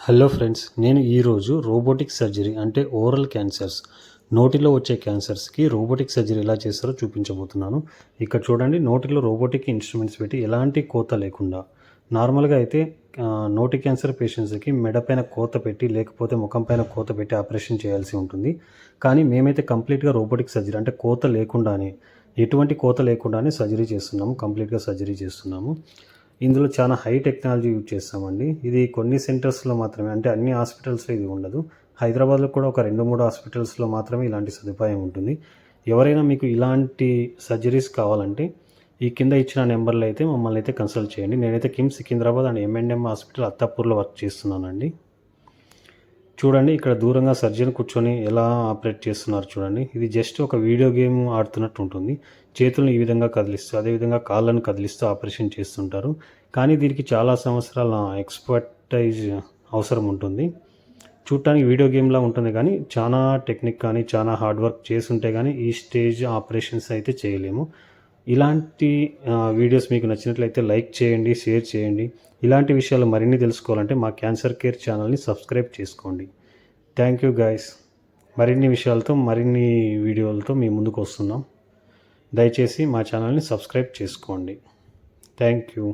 Hello friends, నేను ఈరోజు robotic surgery అంటే ఓరల్ క్యాన్సర్స్, నోటిలో వచ్చే క్యాన్సర్స్కి రోబోటిక్ సర్జరీ ఎలా చేస్తారో చూపించబోతున్నాను. ఇక్కడ చూడండి, నోటిలో రోబోటిక్ ఇన్స్ట్రుమెంట్స్ పెట్టి ఎలాంటి కోత లేకుండా, నార్మల్గా అయితే నోటి క్యాన్సర్ పేషెంట్స్కి మెడ పైన కోత పెట్టి లేకపోతే ముఖం పైన కోత పెట్టి ఆపరేషన్ చేయాల్సి ఉంటుంది. కానీ మేమైతే కంప్లీట్గా రోబోటిక్ సర్జరీ అంటే కోత లేకుండానే, ఎటువంటి కోత లేకుండానే సర్జరీ చేస్తున్నాము. కంప్లీట్గా సర్జరీ చేస్తున్నాము. ఇందులో చాలా హై టెక్నాలజీ యూజ్ చేస్తామండి. ఇది కొన్ని సెంటర్స్‌లో మాత్రమే, అంటే అన్ని హాస్పిటల్స్‌లో ఇది ఉండదు. హైదరాబాద్‌లో కూడా ఒక 2, 3 హాస్పిటల్స్‌లో మాత్రమే ఇలాంటి సదుపాయం ఉంటుంది. ఎవరైనా మీకు ఇలాంటి సర్జరీస్ కావాలంటే ఈ కింద ఇచ్చిన నెంబర్‌లో అయితే మమ్మల్ని అయితే కన్సల్ట్ చేయండి. నేనైతే KIMS Secunderabad and MNM hospital అత్తాపూర్‌లో వర్క్ చేస్తున్నానండి. చూడండి, ఇక్కడ దూరంగా సర్జన్ కూర్చొని ఎలా ఆపరేట్ చేస్తున్నారు చూడండి. ఇది జస్ట్ ఒక వీడియో గేమ్ ఆడుతున్నట్టు ఉంటుంది. చేతులను ఈ విధంగా కదిలిస్తూ, అదేవిధంగా కాళ్ళను కదిలిస్తూ ఆపరేషన్ చేస్తుంటారు. కానీ దీనికి చాలా సంవత్సరాల ఎక్స్‌పర్టైజ్ అవసరం ఉంటుంది. చూడటానికి వీడియో గేమ్‌లా ఉంటుంది కానీ చాలా టెక్నిక్ కానీ, చాలా హార్డ్ వర్క్ చేసుంటే గానీ ఈ స్టేజ్ ఆపరేషన్స్ అయితే చేయలేము. ఇలాంటి వీడియోస్ మీకు నచ్చినట్లయితే లైక్ చేయండి, షేర్ చేయండి. ఇలాంటి విషయాలు మరిన్ని తెలుసుకోవాలంటే మా క్యాన్సర్ కేర్ ఛానల్‌ని సబ్స్క్రైబ్ చేసుకోండి. Thank you guys. మరిన్ని విషయాలతో, మరిన్ని వీడియోలతో మీ ముందుకు వస్తున్నాం. దయచేసి మా ఛానల్‌ని సబ్స్క్రైబ్ చేసుకోండి. Thank you.